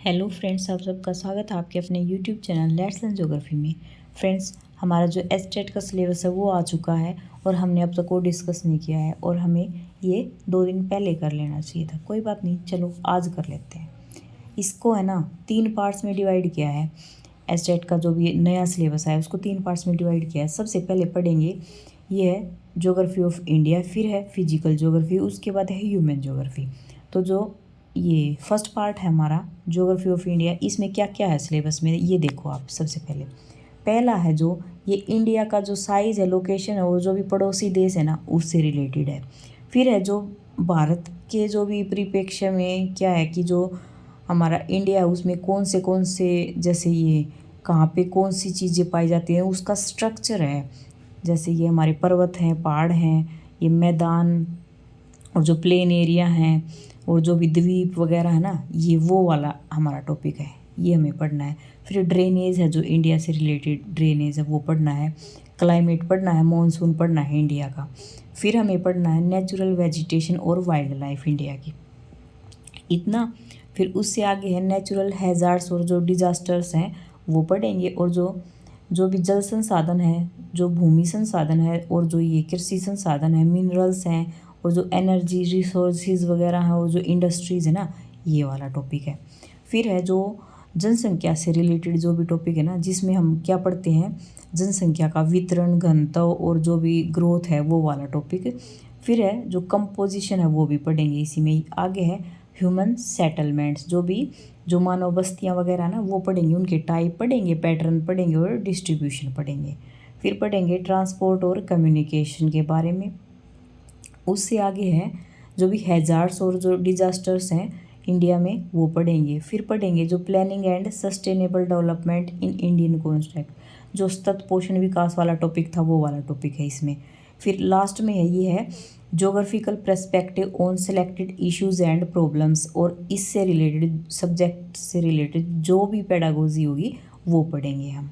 Hello friends, आप सबका स्वागत है आपके अपने YouTube channel let's learn geography में। फ्रेंड्स, हमारा जो एस्टेट का सिलेबस है वो आ चुका है और हमने अब तक वो डिस्कस नहीं किया है और हमें ये 2 दिन पहले कर लेना चाहिए था। कोई बात नहीं, चलो आज कर लेते हैं। इसको है ना 3 पार्ट्स में डिवाइड किया है। एस्टेट का जो भी नया सिलेबस है उसको 3 पार्ट्स में डिवाइड किया है। सबसे पहले पढ़ेंगे ये है ज्योग्राफी ऑफ इंडिया, फिर है फिजिकल ज्योग्राफी, उसके बाद है ह्यूमन ज्योग्राफी। तो जो ये फर्स्ट पार्ट है हमारा ज्योग्राफी ऑफ इंडिया, इसमें क्या क्या है सिलेबस में ये देखो आप। सबसे पहला है जो ये इंडिया का जो साइज़ है, लोकेशन है, वो जो भी पड़ोसी देश है ना उससे रिलेटेड है। फिर है जो भारत के जो भी परिप्रेक्ष्य में क्या है कि जो हमारा इंडिया है उसमें कौन से जैसे ये कहाँ पे कौन सी चीज़ें पाई जाती हैं उसका स्ट्रक्चर है। जैसे ये हमारे पर्वत हैं, पहाड़ हैं, ये मैदान और जो प्लेन एरिया हैं और जो भी द्वीप वगैरह है ना, ये वो वाला हमारा टॉपिक है, ये हमें पढ़ना है। फिर ड्रेनेज है, जो इंडिया से रिलेटेड ड्रेनेज है वो पढ़ना है। क्लाइमेट पढ़ना है, मॉनसून पढ़ना है इंडिया का। फिर हमें पढ़ना है नेचुरल वेजिटेशन और वाइल्ड लाइफ इंडिया की, इतना। फिर उससे आगे है नेचुरल हैज़ार्ड्स और जो डिज़ास्टर्स हैं वो पढ़ेंगे। और जो जो भी जल संसाधन है, जो भूमि संसाधन है और जो ये कृषि संसाधन है, मिनरल्स हैं और जो एनर्जी रिसोर्सेज वगैरह हैं और जो इंडस्ट्रीज़ है ना, ये वाला टॉपिक है। फिर है जो जनसंख्या से रिलेटेड जो भी टॉपिक है ना, जिसमें हम क्या पढ़ते हैं, जनसंख्या का वितरण, घनत्व और जो भी ग्रोथ है वो वाला टॉपिक। फिर है जो कंपोजिशन है वो भी पढ़ेंगे इसी में। आगे है ह्यूमन सेटलमेंट्स, जो मानव बस्तियाँ वगैरह ना वो पढ़ेंगे, उनके टाइप पढ़ेंगे, पैटर्न पढ़ेंगे और डिस्ट्रीब्यूशन पढ़ेंगे। फिर पढ़ेंगे ट्रांसपोर्ट और कम्युनिकेशन के बारे में। उससे आगे है जो भी हैज़ार्ड्स और जो डिज़ास्टर्स हैं इंडिया में वो पढ़ेंगे। फिर पढ़ेंगे जो planning and sustainable development in Indian context, जो सतत पोषण विकास वाला टॉपिक था वो वाला टॉपिक है इसमें। फिर लास्ट में है ये है geographical perspective on selected issues and problems, और इससे रिलेटेड सब्जेक्ट से रिलेटेड जो भी पेडागोजी होगी वो पढ़ेंगे हम।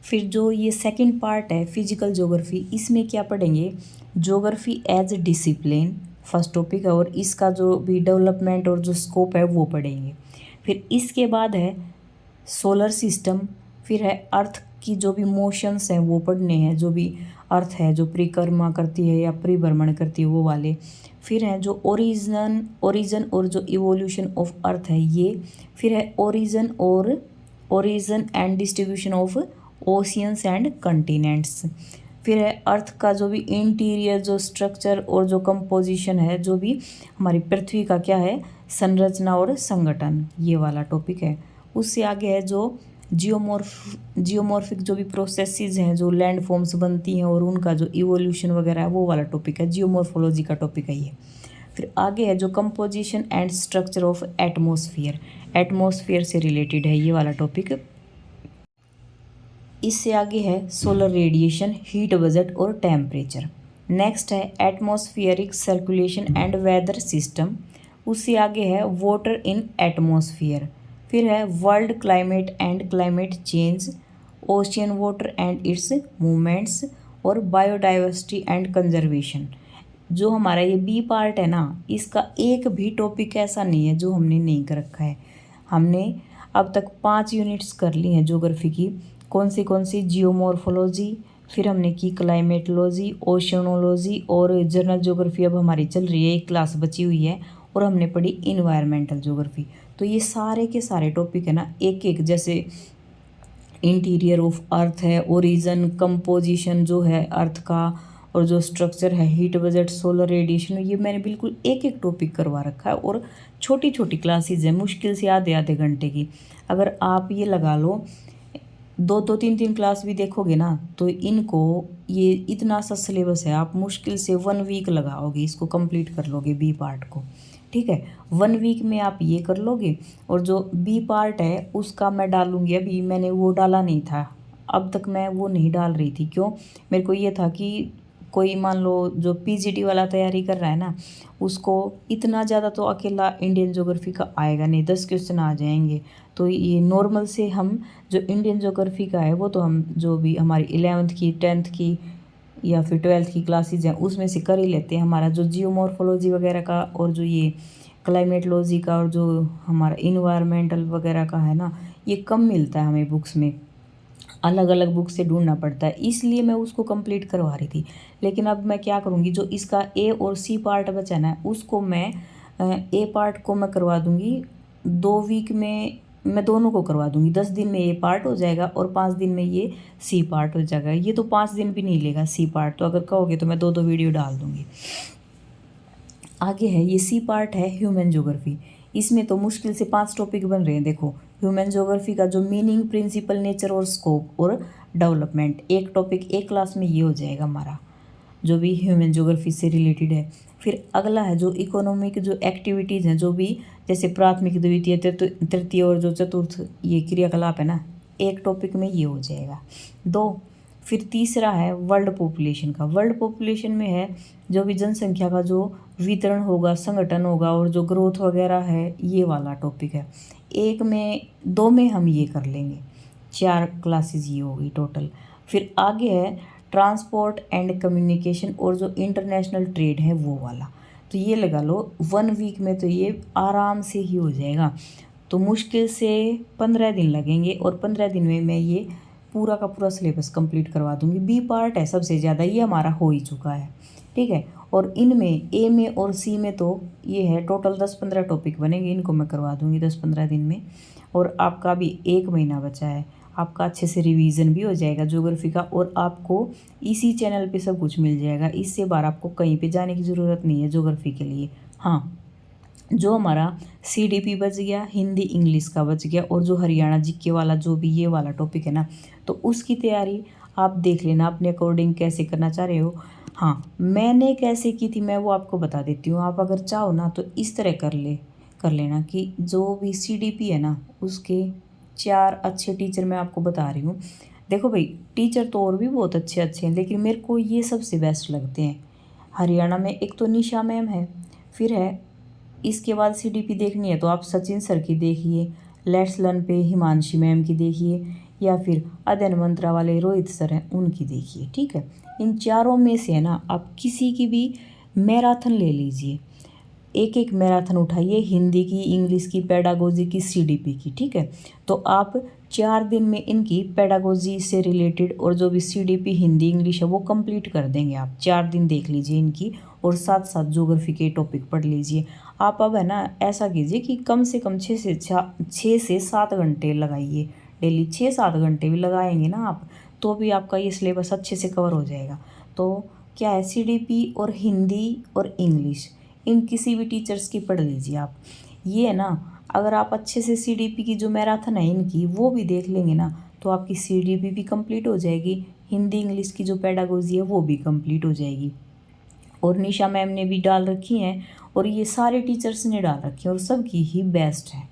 फिर जो ये सेकंड पार्ट है फिजिकल ज्योग्राफी, इसमें क्या पढ़ेंगे, geography as discipline first topic है और इसका जो भी डेवलपमेंट और जो स्कोप है वो पढ़ेंगे। फिर इसके बाद है सोलर सिस्टम, फिर है अर्थ की जो भी मोशंस हैं वो पढ़ने हैं, जो भी अर्थ है जो परिक्रमा करती है या परिभ्रमण करती है वो वाले। फिर है जो ओरिजन और जो इवोल्यूशन ऑफ अर्थ है ये। फिर है origin and distribution of oceans and continents. फिर है अर्थ का जो भी इंटीरियर जो स्ट्रक्चर और जो कंपोजिशन है, जो भी हमारी पृथ्वी का क्या है संरचना और संगठन, ये वाला टॉपिक है। उससे आगे है जो जियोमॉर्फिक जो भी प्रोसेसेस हैं, जो लैंड फॉर्म्स बनती हैं और उनका जो इवोल्यूशन वगैरह है वो वाला टॉपिक है, जियोमॉर्फोलॉजी का टॉपिक है ये। फिर आगे है जो composition and structure of atmosphere से रिलेटेड है ये वाला टॉपिक। इससे आगे है सोलर रेडिएशन, हीट बजट और टेम्परेचर। नेक्स्ट है atmospheric circulation and weather system. उससे आगे है वाटर इन एटमॉस्फेयर। फिर है world climate and climate change, ocean water and its movements और बायोडाइवर्सिटी एंड कंजर्वेशन। जो हमारा ये बी पार्ट है ना, इसका एक भी टॉपिक ऐसा नहीं है जो हमने नहीं कर रखा है। हमने अब तक 5 यूनिट्स कर ली हैं ज्योग्राफी की। कौन सी जियोमॉर्फोलॉजी, फिर हमने की क्लाइमेटोलॉजी, ओशनोलॉजी और जनरल ज्योग्राफी अब हमारी चल रही है, एक क्लास बची हुई है, और हमने पढ़ी इन्वायरमेंटल ज्योग्राफी। तो ये सारे के सारे टॉपिक है ना, एक एक जैसे इंटीरियर ऑफ अर्थ है, ओरिजन, कंपोजिशन जो है अर्थ का और जो स्ट्रक्चर है, हीट बजट, सोलर रेडिएशन, ये मैंने बिल्कुल एक एक टॉपिक करवा रखा है। और छोटी छोटी क्लासेज है, मुश्किल से आधे आधे घंटे की। अगर आप ये लगा लो 2 3 क्लास भी देखोगे ना, तो इनको ये इतना सा सिलेबस है, आप मुश्किल से 1 वीक लगाओगे इसको कंप्लीट कर लोगे बी पार्ट को। ठीक है, 1 वीक में आप ये कर लोगे। और जो बी पार्ट है उसका मैं डालूंगी, अभी मैंने वो डाला नहीं था, अब तक मैं वो नहीं डाल रही थी। क्यों? मेरे को ये था कि कोई मान लो जो पीजीटी वाला तैयारी कर रहा है ना, उसको इतना ज़्यादा तो अकेला इंडियन ज्योग्राफी का आएगा नहीं, 10 क्वेश्चन आ जाएंगे। तो ये नॉर्मल से हम जो इंडियन ज्योग्राफी का है वो तो हम जो भी हमारी 11th की 10th की या फिर 12th की क्लासेज हैं उसमें से कर ही लेते हैं। हमारा जो जियोमॉर्फोलॉजी वगैरह का और जो ये क्लाइमेटोलॉजी का और जो हमारा इन्वायरमेंटल वगैरह का है ना, ये कम मिलता है हमें बुक्स में, अलग अलग बुक से ढूंढना पड़ता है, इसलिए मैं उसको कंप्लीट करवा रही थी। लेकिन अब मैं क्या करूँगी, जो इसका ए और सी पार्ट बचा ना, उसको मैं ए पार्ट को मैं करवा दूँगी 2 वीक में, मैं दोनों को करवा दूँगी। 10 दिन में ए पार्ट हो जाएगा और 5 दिन में ये सी पार्ट हो जाएगा। ये तो 5 दिन भी नहीं लेगा सी पार्ट, तो अगर कहोगे तो मैं 2-2 वीडियो डाल दूँगी। आगे है ये सी पार्ट है ह्यूमन ज्योग्राफी। इसमें तो मुश्किल से 5 टॉपिक बन रहे हैं। देखो, ह्यूमन ज्योग्राफी का जो मीनिंग, प्रिंसिपल, नेचर और स्कोप और डेवलपमेंट, एक टॉपिक एक क्लास में ये हो जाएगा हमारा, जो भी ह्यूमन ज्योग्राफी से रिलेटेड है। फिर अगला है जो इकोनॉमिक जो एक्टिविटीज़ हैं, जो भी जैसे प्राथमिक, द्वितीय, तृतीय और जो चतुर्थ ये क्रियाकलाप है ना, एक टॉपिक में ये हो जाएगा 2। फिर तीसरा है वर्ल्ड पॉपुलेशन का। वर्ल्ड पॉपुलेशन में है जो भी जनसंख्या का जो वितरण होगा, संगठन होगा और जो ग्रोथ वगैरह है, ये वाला टॉपिक है। 2 में हम ये कर लेंगे, 4 क्लासेस ये होगी टोटल। फिर आगे है ट्रांसपोर्ट एंड कम्युनिकेशन और जो इंटरनेशनल ट्रेड है वो वाला। तो ये लगा लो 1 वीक में तो ये आराम से ही हो जाएगा। तो मुश्किल से 15 दिन लगेंगे और 15 दिन में मैं ये पूरा का पूरा सिलेबस कंप्लीट करवा दूंगी। बी पार्ट है सबसे ज़्यादा, ये हमारा हो ही चुका है, ठीक है। और इनमें ए में और सी में तो ये है टोटल 10-15 टॉपिक बनेंगे, इनको मैं करवा दूंगी 10-15 दिन में। और आपका भी 1 महीना बचा है, आपका अच्छे से रिवीजन भी हो जाएगा ज्योग्राफी का, और आपको इसी चैनल पे सब कुछ मिल जाएगा। इससे बार आपको कहीं पे जाने की ज़रूरत नहीं है ज्योग्राफी के लिए। हाँ, जो हमारा CDP बच गया, हिंदी इंग्लिश का बच गया, और जो हरियाणा जीके वाला जो भी ये वाला टॉपिक है ना, तो उसकी तैयारी आप देख लेना अपने अकॉर्डिंग कैसे करना चाह रहे हो। हाँ, मैंने कैसे की थी मैं वो आपको बता देती हूँ। आप अगर चाहो ना तो इस तरह कर लेना कि जो भी CDP है ना, उसके 4 अच्छे टीचर मैं आपको बता रही हूँ। देखो भाई, टीचर तो और भी बहुत अच्छे अच्छे हैं, लेकिन मेरे को ये सबसे बेस्ट लगते हैं। हरियाणा में एक तो निशा मैम है, फिर है, इसके बाद CDP देखनी है तो आप सचिन सर की देखिए, लेट्स लर्न पे हिमांशी मैम की देखिए, या फिर अध्ययन मंत्रा वाले रोहित सर हैं उनकी देखिए, ठीक है। इन चारों में से है ना, आप किसी की भी मैराथन ले लीजिए, एक एक मैराथन उठाइए, हिंदी की, इंग्लिश की, पेडागोजी की, CDP की, ठीक है। तो आप 4 दिन में इनकी पेडागोजी से रिलेटेड और जो भी CDP हिंदी इंग्लिश है वो कंप्लीट कर देंगे। आप 4 दिन देख लीजिए इनकी, और साथ साथ ज्योग्राफी के टॉपिक पढ़ लीजिए। आप अब है ना ऐसा कीजिए कि कम से कम 6 से 7 घंटे लगाइए डेली। 6-7 घंटे भी लगाएंगे ना आप, तो भी आपका ये सिलेबस अच्छे से कवर हो जाएगा। तो क्या है, CDP और हिंदी और इंग्लिश, इन किसी भी टीचर्स की पढ़ लीजिए आप। ये है ना, अगर आप अच्छे से CDP की जो मैराथन है इनकी वो भी देख लेंगे ना, तो आपकी CDP भी कंप्लीट हो जाएगी, हिंदी इंग्लिश की जो पेडागोजी है वो भी कंप्लीट हो जाएगी। और निशा मैम ने भी डाल रखी हैं, और ये सारे टीचर्स ने डाल रखी है, और सबकी ही बेस्ट है।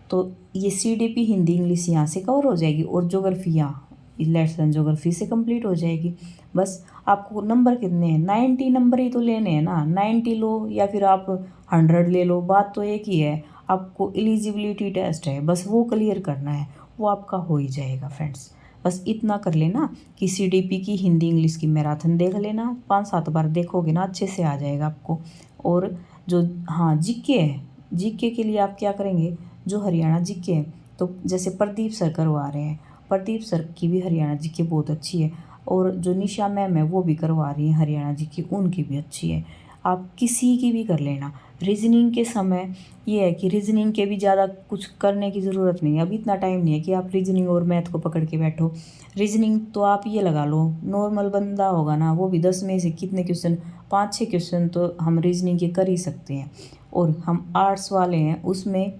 तो ये CDP हिंदी इंग्लिश यहाँ से कवर हो जाएगी, और ज्योग्राफी यहाँ लेट्स लर्न ज्योग्राफी से कंप्लीट हो जाएगी। बस आपको नंबर कितने हैं, 90 नंबर ही तो लेने हैं ना, 90 लो या फिर आप 100 ले लो, बात तो एक ही है। आपको एलिजिबिलिटी टेस्ट है, बस वो क्लियर करना है, वो आपका हो ही जाएगा फ्रेंड्स। बस इतना कर लेना कि CDP की हिंदी इंग्लिश की मैराथन देख लेना, 5-7 बार देखोगे ना अच्छे से आ जाएगा आपको। और जो हाँ जीके है, जीके के लिए आप क्या करेंगे, जो हरियाणा जीके है, तो जैसे प्रदीप सर करवा रहे हैं, प्रदीप सर की भी हरियाणा जीके बहुत अच्छी है, और जो निशा मैम है वो भी करवा रही हैं हरियाणा जीके, उनकी भी अच्छी है। आप किसी की भी कर लेना। रीजनिंग के समय ये है कि रीजनिंग के भी ज़्यादा कुछ करने की ज़रूरत नहीं है, अभी इतना टाइम नहीं है कि आप रीजनिंग और मैथ को पकड़ के बैठो। रीजनिंग तो आप ये लगा लो, नॉर्मल बंदा होगा ना वो भी 10 में से कितने क्वेश्चन, 5-6 क्वेश्चन तो हम रीजनिंग के कर ही सकते हैं। और हम आर्ट्स वाले हैं, उसमें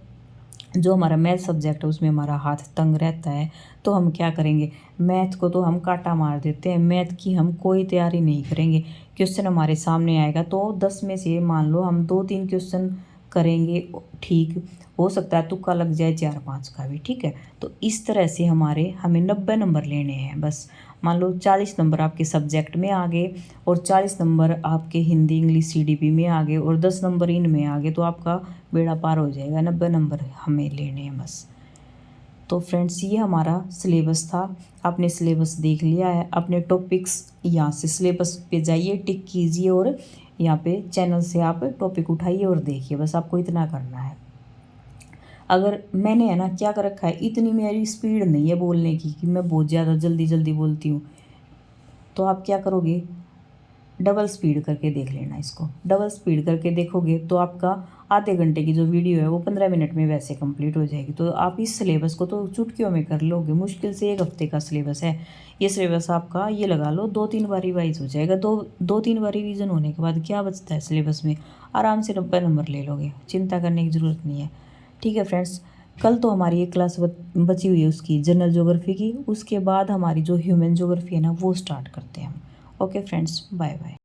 जो हमारा मैथ सब्जेक्ट है उसमें हमारा हाथ तंग रहता है, तो हम क्या करेंगे, मैथ को तो हम काटा मार देते हैं, मैथ की हम कोई तैयारी नहीं करेंगे। क्वेश्चन हमारे सामने आएगा तो 10 में से मान लो हम 2-3 क्वेश्चन करेंगे, ठीक हो सकता है तुक्का लग जाए 4-5 का भी, ठीक है। तो इस तरह से हमें 90 नंबर लेने हैं बस। मान लो 40 नंबर आपके सब्जेक्ट में आ गए, और 40 नंबर आपके हिंदी इंग्लिश CDP में आ गए, और 10 नंबर इनमें आ गए, तो आपका बेड़ा पार हो जाएगा। 90 नंबर हमें लेने हैं बस। तो फ्रेंड्स, ये हमारा सिलेबस था। आपने सिलेबस देख लिया है, अपने टॉपिक्स यहाँ से सिलेबस पे जाइए, टिक कीजिए, और यहाँ पे चैनल से आप टॉपिक उठाइए और देखिए, बस आपको इतना करना है। अगर मैंने है ना क्या कर रखा है, इतनी मेरी स्पीड नहीं है बोलने की कि मैं बहुत ज़्यादा जल्दी जल्दी बोलती हूँ, तो आप क्या करोगे, डबल स्पीड करके देख लेना इसको। डबल स्पीड करके देखोगे तो आपका आधे घंटे की जो वीडियो है वो 15 मिनट में वैसे कंप्लीट हो जाएगी। तो आप इस सिलेबस को तो चुटकियों में कर लोगे। मुश्किल से 1 हफ्ते का सिलेबस है ये सिलेबस आपका, ये लगा लो 2-3 बार रिवाइज हो जाएगा। 2-3 बार रिवीजन होने के बाद क्या बचता है सिलेबस में, आराम से 90 नंबर ले लोगे, चिंता करने की ज़रूरत नहीं है। ठीक है फ्रेंड्स, कल तो हमारी एक क्लास बची हुई है उसकी जनरल ज्योग्राफी की, उसके बाद हमारी जो ह्यूमन ज्योग्राफी है ना वो स्टार्ट करते हैं हम। Okay friends, bye bye.